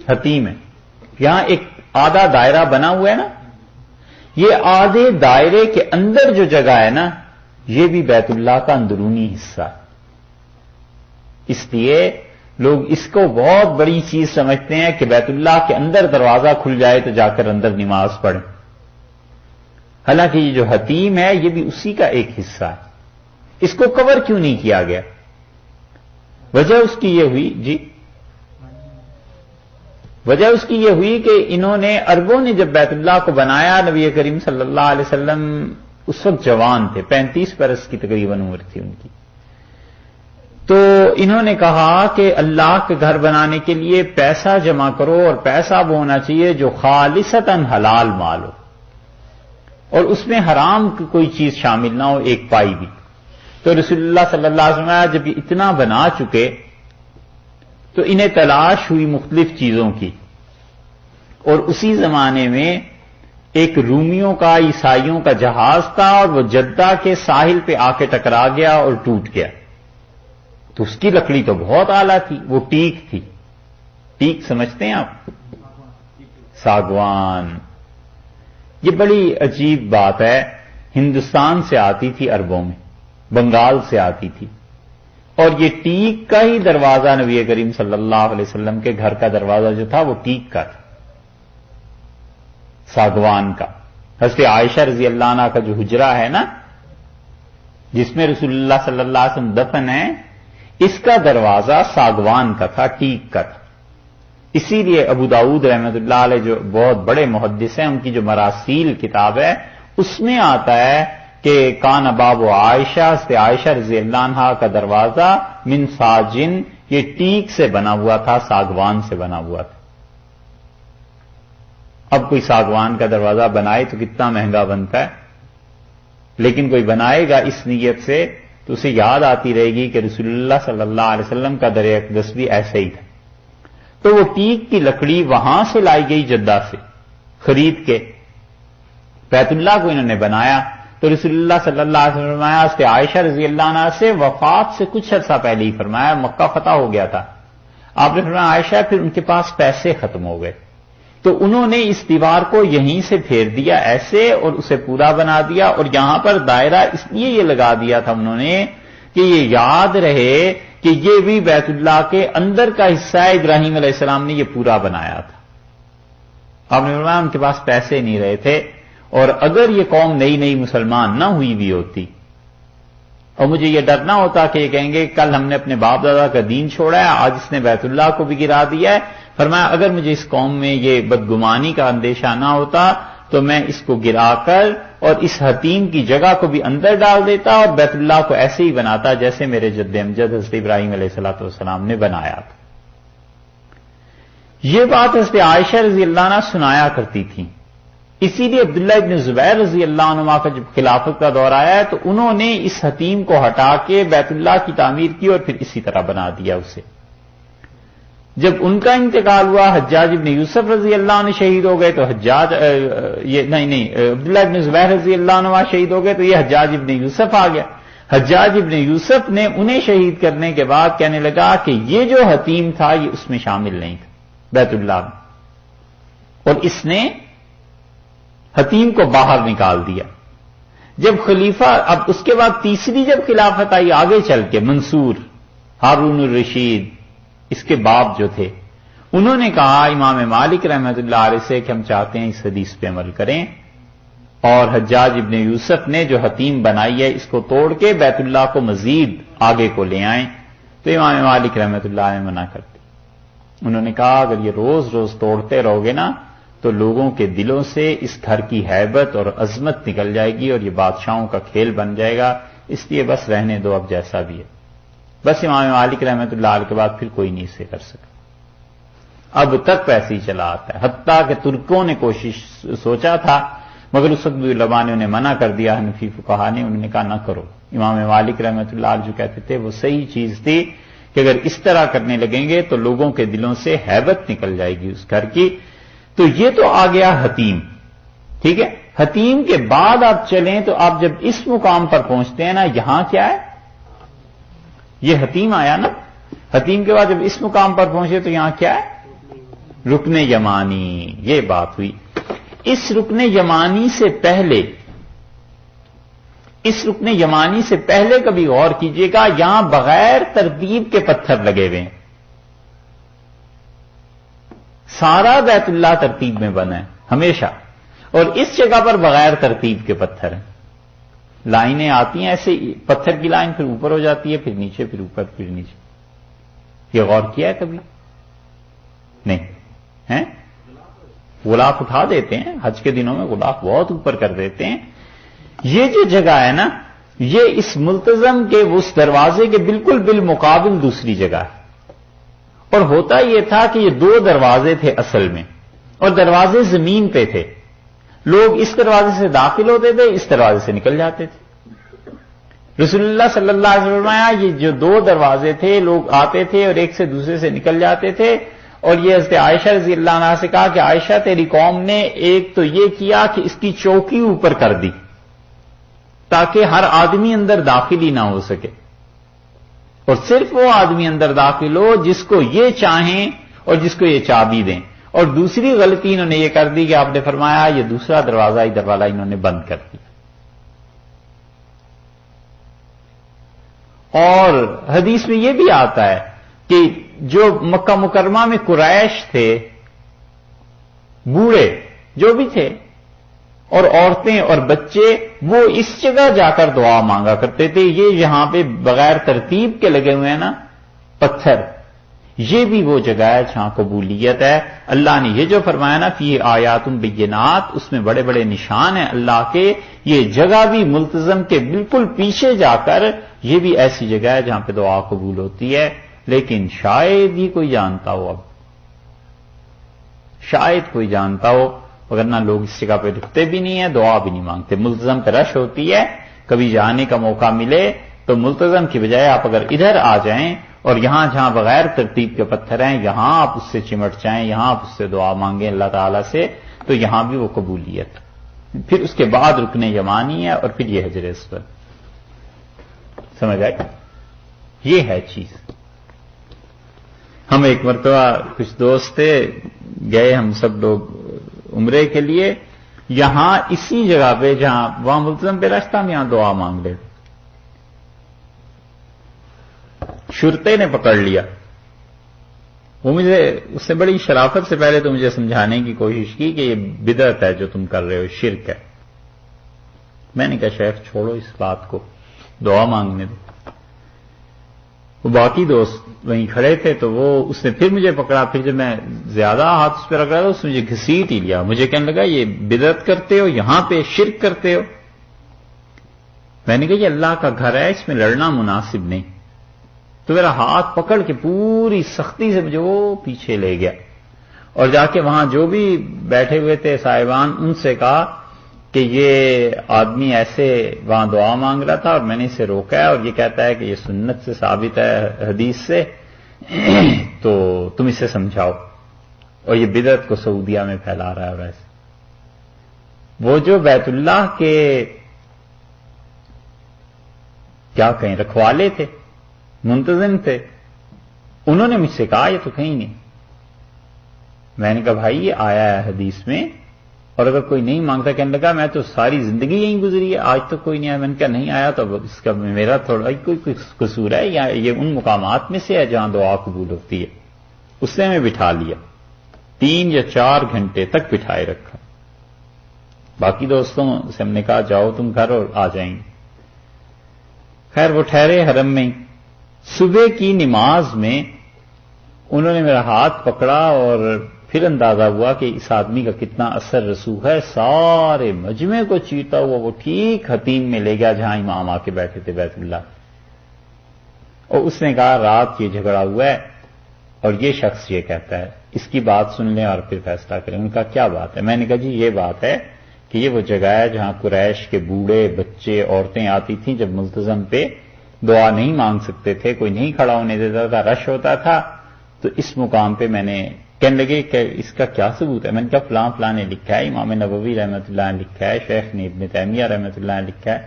حتیم ہے. یہاں ایک آدھا دائرہ بنا ہوا ہے نا, یہ آدھے دائرے کے اندر جو جگہ ہے نا, یہ بھی بیت اللہ کا اندرونی حصہ ہے. اس لیے لوگ اس کو بہت بڑی چیز سمجھتے ہیں کہ بیت اللہ کے اندر دروازہ کھل جائے تو جا کر اندر نماز پڑھیں. حالانکہ یہ جو حتیم ہے یہ بھی اسی کا ایک حصہ ہے. اس کو کور کیوں نہیں کیا گیا؟ وجہ اس کی یہ ہوئی وجہ اس کی یہ ہوئی کہ انہوں نے عربوں نے جب بیت اللہ کو بنایا, نبی کریم صلی اللہ علیہ وسلم اس وقت جوان تھے, 35 برس کی تقریباً عمر تھی ان کی. تو انہوں نے کہا کہ اللہ کے گھر بنانے کے لیے پیسہ جمع کرو, اور پیسہ وہ ہونا چاہیے جو خالصتاً حلال مال ہو, اور اس میں حرام کی کوئی چیز شامل نہ ہو, ایک پائی بھی. تو رسول اللہ صلی اللہ علیہ وسلم جب یہ اتنا بنا چکے تو انہیں تلاش ہوئی مختلف چیزوں کی, اور اسی زمانے میں ایک رومیوں کا, عیسائیوں کا جہاز تھا, اور وہ جدہ کے ساحل پہ آ کے ٹکرا گیا اور ٹوٹ گیا. تو اس کی لکڑی تو بہت اعلیٰ تھی, وہ ٹیک تھی. ٹیک سمجھتے ہیں آپ؟ ساگوان. یہ بڑی عجیب بات ہے, ہندوستان سے آتی تھی عربوں میں, بنگال سے آتی تھی, اور یہ ٹیک کا ہی دروازہ نبی کریم صلی اللہ علیہ وسلم کے گھر کا دروازہ جو تھا وہ ٹیک کا تھا, ساگوان کا. حضرت عائشہ رضی اللہ عنہ کا جو حجرہ ہے نا, جس میں رسول اللہ صلی اللہ علیہ وسلم دفن ہے, اس کا دروازہ ساگوان کا تھا, ٹیک کا تھا. اسی لیے ابو داؤد رحمۃ اللہ علیہ جو بہت بڑے محدث ہیں, ان کی جو مراسیل کتاب ہے اس میں آتا ہے کہ کان باب عائشہ سے عائشہ رضی اللہ عنہا کا دروازہ من ساجن, یہ ٹیک سے بنا ہوا تھا, ساگوان سے بنا ہوا تھا. اب کوئی ساگوان کا دروازہ بنائے تو کتنا مہنگا بنتا ہے, لیکن کوئی بنائے گا اس نیت سے تو اسے یاد آتی رہے گی کہ رسول اللہ صلی اللہ علیہ وسلم کا در اقدس بھی ایسا ہی تھا. تو وہ ٹیک کی لکڑی وہاں سے لائی گئی, جدہ سے خرید کے بیت اللہ کو انہوں نے بنایا. تو رسول اللہ صلی اللہ علیہ وسلم فرمایا, سے عائشہ رضی اللہ عنہ سے وفات سے کچھ عرصہ پہلے ہی فرمایا, مکہ فتح ہو گیا تھا. آپ نے فرمایا عائشہ پھر ان کے پاس پیسے ختم ہو گئے, تو انہوں نے اس دیوار کو یہیں سے پھیر دیا ایسے, اور اسے پورا بنا دیا, اور یہاں پر دائرہ اس لیے یہ لگا دیا تھا انہوں نے کہ یہ یاد رہے کہ یہ بھی بیت اللہ کے اندر کا حصہ ہے, ابراہیم علیہ السلام نے یہ پورا بنایا تھا. آپ نے فرمایا ان کے پاس پیسے نہیں رہے تھے, اور اگر یہ قوم نئی نئی مسلمان نہ ہوئی بھی ہوتی, اور مجھے یہ ڈر نہ ہوتا کہ یہ کہیں گے کل ہم نے اپنے باپ دادا کا دین چھوڑا ہے, آج اس نے بیت اللہ کو بھی گرا دیا ہے, فرمایا اگر مجھے اس قوم میں یہ بدگمانی کا اندیشہ نہ ہوتا تو میں اس کو گرا کر اور اس حتیم کی جگہ کو بھی اندر ڈال دیتا, اور بیت اللہ کو ایسے ہی بناتا جیسے میرے جد امجد حضرت ابراہیم علیہ الصلوۃ والسلام نے بنایا تھا. یہ بات حضرت عائشہ رضی اللہ عنہ سنایا کرتی تھی. اسی لیے عبداللہ ابن زبیر رضی اللہ عنہ کا جب خلافت کا دور آیا ہے تو انہوں نے اس حتیم کو ہٹا کے بیت اللہ کی تعمیر کی, اور پھر اسی طرح بنا دیا اسے. جب ان کا انتقال ہوا, حجاج ابن یوسف رضی اللہ عنہ شہید ہو گئے, تو عبداللہ ابن زبیر رضی اللہ عنہ شہید ہو گئے, تو یہ حجاج ابن یوسف آ گیا. حجاج ابن یوسف نے انہیں شہید کرنے کے بعد کہنے لگا کہ یہ جو حتیم تھا یہ اس میں شامل نہیں تھا بیت اللہ میں, اور اس نے حتیم کو باہر نکال دیا. جب خلیفہ, اب اس کے بعد تیسری جب خلافت آئی آگے چل کے, منصور, ہارون الرشید, اس کے باپ جو تھے, انہوں نے کہا امام مالک رحمۃ اللہ علیہ سے کہ ہم چاہتے ہیں اس حدیث پہ عمل کریں, اور حجاج ابن یوسف نے جو حتیم بنائی ہے اس کو توڑ کے بیت اللہ کو مزید آگے کو لے آئیں. تو امام مالک رحمۃ اللہ نے منع کر دی. انہوں نے کہا اگر یہ روز روز توڑتے رہو گے نا تو لوگوں کے دلوں سے اس گھر کی ہیبت اور عظمت نکل جائے گی, اور یہ بادشاہوں کا کھیل بن جائے گا, اس لیے بس رہنے دو اب جیسا بھی ہے. بس امام مالک رحمۃ اللہ علیہ کے بعد پھر کوئی نہیں اسے کر سکا. اب تک ویسے ہی چلا آتا ہے, حتیٰ کہ ترکوں نے سوچا تھا, مگر اس وقت علماء نے انہیں منع کر دیا, حنفی فقہا نے, انہوں نے کہا نہ کرو. امام مالک رحمۃ اللہ علیہ جو کہتے تھے وہ صحیح چیز تھی کہ اگر اس طرح کرنے لگیں گے تو لوگوں کے دلوں سے ہیبت نکل جائے گی اس گھر کی. تو یہ تو آ گیا حتیم, ٹھیک ہے. حتیم کے بعد آپ چلیں تو آپ جب اس مقام پر پہنچتے ہیں نا, یہاں کیا ہے, یہ حتیم آیا نا, حتیم کے بعد جب اس مقام پر پہنچے تو یہاں کیا ہے, رکن یمانی، یہ بات ہوئی۔ اس رکن یمانی سے پہلے کبھی غور کیجئے گا، یہاں بغیر ترتیب کے پتھر لگے ہوئے ہیں۔ سارا بیت اللہ ترتیب میں بنا ہے ہمیشہ، اور اس جگہ پر بغیر ترتیب کے پتھر ہیں۔ لائنیں آتی ہیں ایسے، پتھر کی لائن پھر اوپر ہو جاتی ہے، پھر نیچے، پھر اوپر، پھر نیچے۔ یہ غور کیا ہے کبھی؟ نہیں ہیں؟ غلاف اٹھا دیتے ہیں حج کے دنوں میں، غلاف بہت اوپر کر دیتے ہیں۔ یہ جو جگہ ہے نا، یہ اس ملتزم کے اس دروازے کے بالکل بالمقابل دوسری جگہ ہے۔ اور ہوتا یہ تھا کہ یہ دو دروازے تھے اصل میں، اور دروازے زمین پہ تھے۔ لوگ اس دروازے سے داخل ہوتے تھے، اس دروازے سے نکل جاتے تھے۔ رسول اللہ صلی اللہ علیہ وسلم فرمایا یہ جو دو دروازے تھے، لوگ آتے تھے اور ایک سے دوسرے سے نکل جاتے تھے۔ اور یہ حضرت عائشہ رضی اللہ عنہا سے کہا کہ عائشہ تیری قوم نے ایک تو یہ کیا کہ اس کی چوکی اوپر کر دی تاکہ ہر آدمی اندر داخل ہی نہ ہو سکے، اور صرف وہ آدمی اندر داخل ہو جس کو یہ چاہیں اور جس کو یہ چابی دیں۔ اور دوسری غلطی انہوں نے یہ کر دی کہ آپ نے فرمایا یہ دوسرا دروازہ ادھر والا انہوں نے بند کر دیا۔ اور حدیث میں یہ بھی آتا ہے کہ جو مکہ مکرمہ میں قریش تھے، بوڑھے جو بھی تھے اور عورتیں اور بچے، وہ اس جگہ جا کر دعا مانگا کرتے تھے۔ یہ یہاں پہ بغیر ترتیب کے لگے ہوئے ہیں نا پتھر، یہ بھی وہ جگہ ہے جہاں قبولیت ہے۔ اللہ نے یہ جو فرمایا نا فی آیات بینات، اس میں بڑے بڑے نشان ہیں اللہ کے۔ یہ جگہ بھی ملتزم کے بالکل پیچھے جا کر یہ بھی ایسی جگہ ہے جہاں پہ دعا قبول ہوتی ہے۔ لیکن شاید ہی کوئی جانتا ہو، اب شاید کوئی جانتا ہو، وگرنہ لوگ اس جگہ پہ رکتے بھی نہیں ہیں، دعا بھی نہیں مانگتے۔ ملتزم پہ رش ہوتی ہے، کبھی جانے کا موقع ملے تو ملتزم کی بجائے آپ اگر ادھر آ جائیں اور یہاں جہاں بغیر ترتیب کے پتھر ہیں یہاں آپ اس سے چمٹ جائیں، یہاں آپ اس سے دعا مانگیں اللہ تعالی سے، تو یہاں بھی وہ قبولیت۔ پھر اس کے بعد رکن یمانی ہے اور پھر یہ حجر اسود۔ سمجھ آئی؟ یہ ہے چیز۔ ہم ایک مرتبہ کچھ دوست تھے، گئے ہم سب لوگ عمرے کے لیے، یہاں اسی جگہ پہ جہاں وہاں ملتزم پہ رشتہ ہم یہاں دعا مانگ رہے تھے، شرطے نے پکڑ لیا۔ وہ مجھے اس سے بڑی شرافت سے پہلے تو مجھے سمجھانے کی کوشش کی کہ یہ بدعت ہے جو تم کر رہے ہو، شرک ہے۔ میں نے کہا شیخ چھوڑو اس بات کو، دعا مانگنے دو۔ وہ باقی دوست وہیں کھڑے تھے تو اس نے پھر مجھے پکڑا، پھر جب میں زیادہ ہاتھ اس پہ رکھ رہا تھا اس نے مجھے گھسیٹ ہی لیا۔ مجھے کہنے لگا یہ بدعت کرتے ہو، یہاں پہ شرک کرتے ہو۔ میں نے کہا یہ اللہ کا گھر ہے، اس میں لڑنا مناسب نہیں۔ تو میرا ہاتھ پکڑ کے پوری سختی سے مجھے وہ پیچھے لے گیا، اور جا کے وہاں جو بھی بیٹھے ہوئے تھے صاحبان، ان سے کہا کہ یہ آدمی ایسے وہاں دعا مانگ رہا تھا اور میں نے اسے روکا ہے، اور یہ کہتا ہے کہ یہ سنت سے ثابت ہے، حدیث سے، تو تم اسے سمجھاؤ، اور یہ بدعت کو سعودیہ میں پھیلا رہا ہے۔ ویسے وہ جو بیت اللہ کے کیا کہیں رکھوالے تھے، منتظم تھے، انہوں نے مجھ سے کہا یہ تو کہیں نہیں۔ میں نے کہا بھائی یہ آیا ہے حدیث میں، اور اگر کوئی نہیں مانگتا، کہنے لگا میں تو ساری زندگی یہیں گزری ہے، آج تک کوئی نہیں آیا۔ میں نے کہا نہیں آیا تو اس کا میرا تھوڑا کوئی قصور ہے، یا یہ ان مقامات میں سے ہے جہاں دعا قبول ہوتی ہے۔ اس نے ہمیں بٹھا لیا، 3 یا 4 گھنٹے تک بٹھائے رکھا۔ باقی دوستوں سے ہم نے کہا جاؤ تم گھر، اور آ جائیں گے۔ خیر وہ ٹھہرے حرم میں۔ صبح کی نماز میں انہوں نے میرا ہاتھ پکڑا، اور پھر اندازہ ہوا کہ اس آدمی کا کتنا اثر رسوخ ہے۔ سارے مجمع کو چیرتا ہوا وہ ٹھیک حتیم میں لے گیا جہاں امام آ کے بیٹھے تھے بیت اللہ، اور اس نے کہا رات یہ جھگڑا ہوا ہے اور یہ شخص یہ کہتا ہے، اس کی بات سن لیں اور پھر فیصلہ کریں۔ ان کا کیا بات ہے؟ میں نے کہا جی یہ بات ہے کہ یہ وہ جگہ ہے جہاں قریش کے بوڑھے بچے عورتیں آتی تھیں جب ملتزم پہ دعا نہیں مانگ سکتے تھے، کوئی نہیں کھڑا ہونے دیتا تھا، رش ہوتا تھا، تو اس مقام پہ میں نے کہنے لگے کہ اس کا کیا ثبوت ہے؟ میں نے کہا فلاں فلاں نے لکھا ہے، امام نووی رحمۃ اللہ نے لکھا ہے، شیخ نے ابن تیمیہ رحمۃ اللہ نے لکھا ہے۔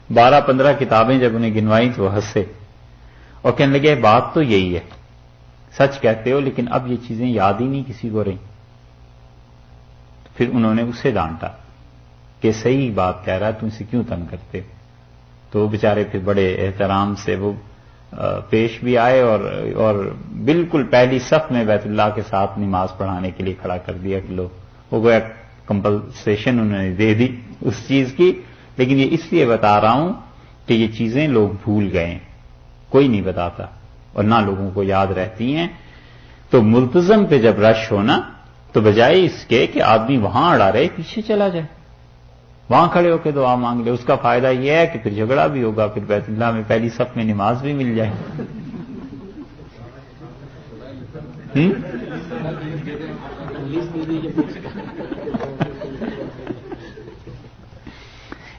12-15 کتابیں جب انہیں گنوائیں تو وہ ہنسے اور کہنے لگے بات تو یہی ہے۔ سچ کہتے ہو لیکن اب یہ چیزیں یاد ہی نہیں کسی کو رہی. پھر انہوں نے اسے ڈانٹا کہ صحیح بات کہہ رہا ہے، تم اسے کیوں تنگ کرتے؟ تو وہ بیچارے پھر بڑے احترام سے وہ پیش بھی آئے اور بالکل پہلی صف میں بیت اللہ کے ساتھ نماز پڑھانے کے لیے کھڑا کر دیا کہ لو. وہ گویا کمپلسیشن انہوں نے دے دی اس چیز کی. لیکن یہ اس لیے بتا رہا ہوں کہ یہ چیزیں لوگ بھول گئے ہیں، کوئی نہیں بتاتا اور نہ لوگوں کو یاد رہتی ہیں. تو ملتزم پہ جب رش ہونا تو بجائے اس کے کہ آدمی وہاں اڑا رہے پیچھے چلا جائے، وہاں کھڑے ہو کے دعا مانگ لے. اس کا فائدہ یہ ہے کہ پھر جھگڑا بھی ہوگا، پھر بیت اللہ میں پہلی صف میں نماز بھی مل جائے.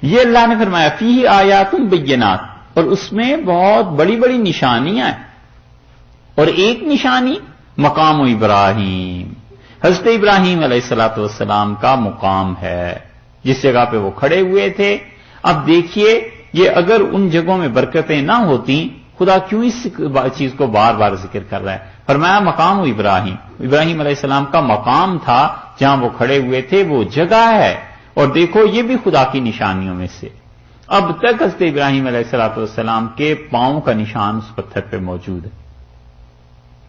یہ اللہ نے فرمایا فیہ آیات بینات، اور اس میں بہت بڑی بڑی نشانیاں ہیں. اور ایک نشانی مقام ابراہیم، حضرت ابراہیم علیہ الصلوۃ والسلام کا مقام ہے جس جگہ پہ وہ کھڑے ہوئے تھے. اب دیکھیے یہ اگر ان جگہوں میں برکتیں نہ ہوتی، خدا کیوں اس چیز کو بار بار ذکر کر رہا ہے؟ فرمایا مقام ابراہیم، ابراہیم علیہ السلام کا مقام تھا جہاں وہ کھڑے ہوئے تھے، وہ جگہ ہے. اور دیکھو یہ بھی خدا کی نشانیوں میں سے. اب تک حضرت ابراہیم علیہ الصلوۃ والسلام کے پاؤں کا نشان اس پتھر پہ موجود ہے.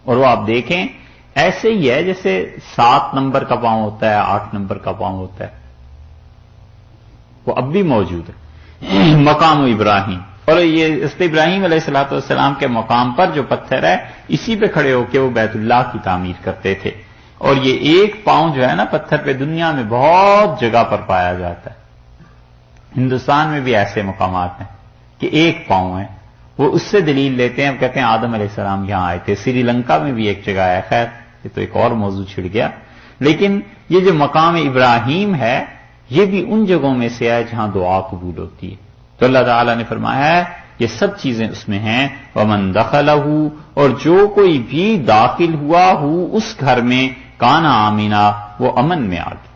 اور وہ آپ دیکھیں ایسے ہی ہے جیسے 7 نمبر کا پاؤں ہوتا ہے، 8 نمبر کا پاؤں ہوتا ہے، وہ اب بھی موجود ہے مقام ابراہیم. اور یہ حضرت ابراہیم علیہ الصلوۃ والسلام کے مقام پر جو پتھر ہے اسی پہ کھڑے ہو کے وہ بیت اللہ کی تعمیر کرتے تھے. اور یہ ایک پاؤں جو ہے نا پتھر پہ دنیا میں بہت جگہ پر پایا جاتا ہے. ہندوستان میں بھی ایسے مقامات ہیں کہ ایک پاؤں ہے. وہ اس سے دلیل لیتے ہیں، کہتے ہیں آدم علیہ السلام یہاں آئے تھے. سری لنکا میں بھی ایک جگہ ہے، خیر یہ تو ایک اور موضوع چھڑ گیا. لیکن یہ جو مقام ابراہیم ہے یہ بھی ان جگہوں میں سے ہے جہاں دعا قبول ہوتی ہے. تو اللہ تعالیٰ نے فرمایا ہے یہ سب چیزیں اس میں ہیں. ومن دخلہ، اور جو کوئی بھی داخل ہوا ہو اس گھر میں، کانا آمینہ، وہ امن میں آ گیا.